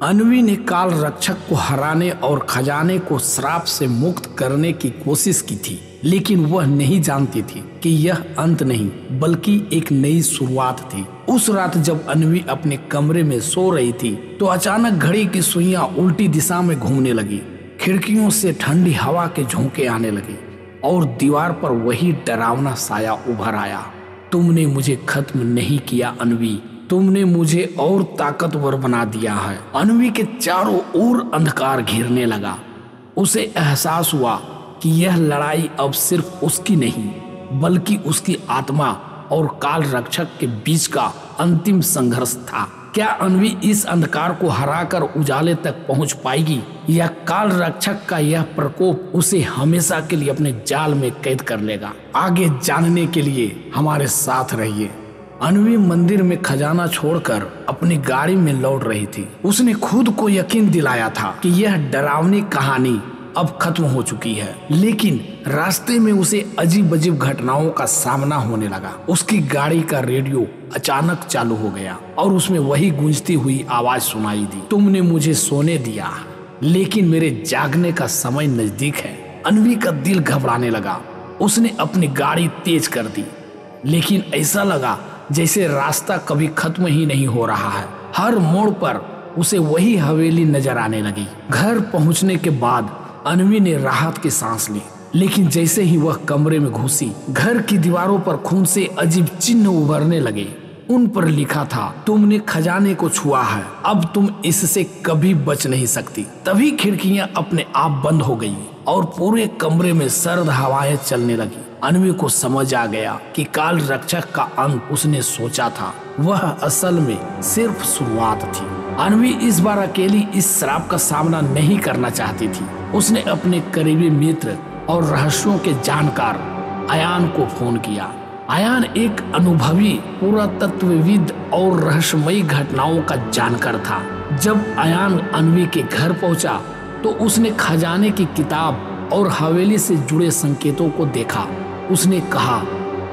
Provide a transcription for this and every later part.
अन्वी ने काल रक्षक को हराने और खजाने को श्राप से मुक्त करने की कोशिश की थी, लेकिन वह नहीं जानती थी कि यह अंत नहीं बल्कि एक नई शुरुआत थी। उस रात जब अन्वी अपने कमरे में सो रही थी तो अचानक घड़ी की सुइयां उल्टी दिशा में घूमने लगी। खिड़कियों से ठंडी हवा के झोंके आने लगे और दीवार पर वही डरावना साया उभर आया। तुमने मुझे खत्म नहीं किया अन्वी, तुमने मुझे और ताकतवर बना दिया है। अन्वी के चारों ओर अंधकार घिरने लगा। उसे एहसास हुआ कि यह लड़ाई अब सिर्फ उसकी नहीं बल्कि उसकी आत्मा और काल रक्षक के बीच का अंतिम संघर्ष था। क्या अन्वी इस अंधकार को हराकर उजाले तक पहुंच पाएगी या काल रक्षक का यह प्रकोप उसे हमेशा के लिए अपने जाल में कैद कर लेगा? आगे जानने के लिए हमारे साथ रहिए। अन्वी मंदिर में खजाना छोड़कर अपनी गाड़ी में लौट रही थी। उसने खुद को यकीन दिलाया था कि यह डरावनी कहानी अब खत्म हो चुकी है, लेकिन रास्ते में उसे अजीब अजीब घटनाओं का सामना होने लगा। उसकी गाड़ी का रेडियो अचानक चालू हो गया और उसमें वही गूंजती हुई आवाज सुनाई दी, तुमने मुझे सोने दिया लेकिन मेरे जागने का समय नजदीक है। अन्वी का दिल घबराने लगा। उसने अपनी गाड़ी तेज कर दी, लेकिन ऐसा लगा जैसे रास्ता कभी खत्म ही नहीं हो रहा है। हर मोड़ पर उसे वही हवेली नजर आने लगी। घर पहुंचने के बाद अन्वी ने राहत की सांस ली, लेकिन जैसे ही वह कमरे में घुसी, घर की दीवारों पर खून से अजीब चिन्ह उभरने लगे। उन पर लिखा था, तुमने खजाने को छुआ है, अब तुम इससे कभी बच नहीं सकती। तभी खिड़कियां अपने आप बंद हो गई और पूरे कमरे में सर्द हवाएं चलने लगी। अन्वी को समझ आ गया कि काल रक्षक का अंत उसने सोचा था वह असल में सिर्फ शुरुआत थी। अन्वी इस बार अकेली इस श्राप का सामना नहीं करना चाहती थी। उसने अपने करीबी मित्र और रहस्यों के जानकार अयान को फोन किया। अयान एक अनुभवी पुरातत्वविद और रहस्यमयी घटनाओं का जानकार था। जब अयान अन्वी के घर पहुंचा तो उसने खजाने की किताब और हवेली से जुड़े संकेतों को देखा। उसने कहा,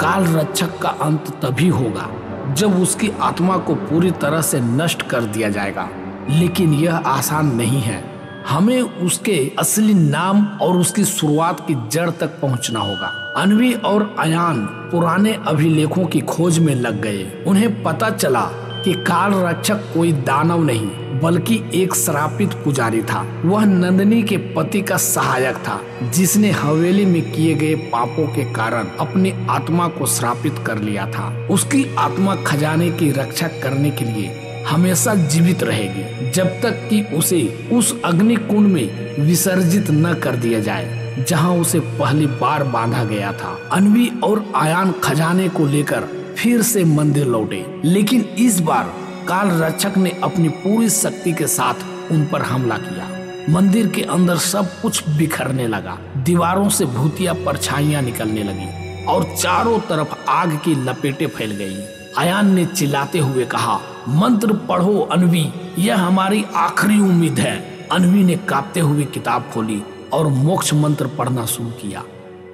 काल रक्षक का अंत तभी होगा जब उसकी आत्मा को पूरी तरह से नष्ट कर दिया जाएगा, लेकिन यह आसान नहीं है। हमें उसके असली नाम और उसकी शुरुआत की जड़ तक पहुंचना होगा। अन्वी और अयान पुराने अभिलेखों की खोज में लग गए। उन्हें पता चला कि काल रक्षक कोई दानव नहीं बल्कि एक श्रापित पुजारी था। वह नंदिनी के पति का सहायक था, जिसने हवेली में किए गए पापों के कारण अपनी आत्मा को श्रापित कर लिया था। उसकी आत्मा खजाने की रक्षा करने के लिए हमेशा जीवित रहेगी जब तक कि उसे उस अग्नि कुंड में विसर्जित न कर दिया जाए जहां उसे पहली बार बांधा गया था। अन्वी और अयान खजाने को लेकर फिर से मंदिर लौटे, लेकिन इस बार काल रक्षक ने अपनी पूरी शक्ति के साथ उन पर हमला किया। मंदिर के अंदर सब कुछ बिखरने लगा। दीवारों से भूतिया परछाइयां निकलने लगी और चारों तरफ आग की लपेटें फैल गईं। अयान ने चिल्लाते हुए कहा, मंत्र पढ़ो अन्वी, यह हमारी आखिरी उम्मीद है। अन्वी ने कांपते हुए किताब खोली और मोक्ष मंत्र पढ़ना शुरू किया,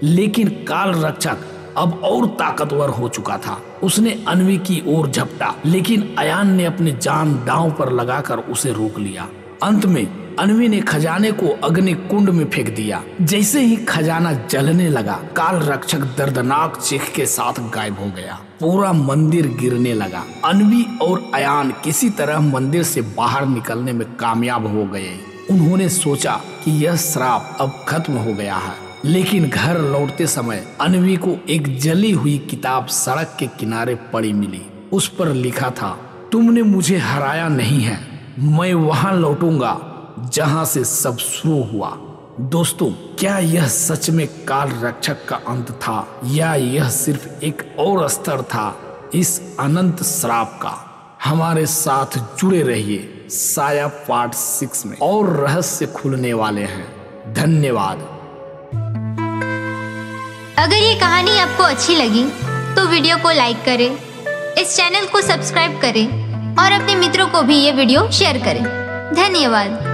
लेकिन काल रक्षक अब और ताकतवर हो चुका था। उसने अन्वी की ओर झपटा, लेकिन अयान ने अपनी जान दांव पर लगाकर उसे रोक लिया। अंत में अन्वी ने खजाने को अग्नि कुंड में फेंक दिया। जैसे ही खजाना जलने लगा, काल रक्षक दर्दनाक चीख के साथ गायब हो गया। पूरा मंदिर गिरने लगा। अन्वी और अयान किसी तरह मंदिर से बाहर निकलने में कामयाब हो गए। उन्होंने सोचा कि यह श्राप अब खत्म हो गया है, लेकिन घर लौटते समय अन्वी को एक जली हुई किताब सड़क के किनारे पड़ी मिली। उस पर लिखा था, तुमने मुझे हराया नहीं है, मैं वहां लौटूंगा जहां से सब शुरू हुआ। दोस्तों, क्या यह सच में काल रक्षक का अंत था या यह सिर्फ एक और स्तर था इस अनंत श्राप का? हमारे साथ जुड़े रहिए। साया पार्ट 6 में और रहस्य खुलने वाले हैं। धन्यवाद। अगर ये कहानी आपको अच्छी लगी तो वीडियो को लाइक करें, इस चैनल को सब्सक्राइब करें और अपने मित्रों को भी ये वीडियो शेयर करें। धन्यवाद।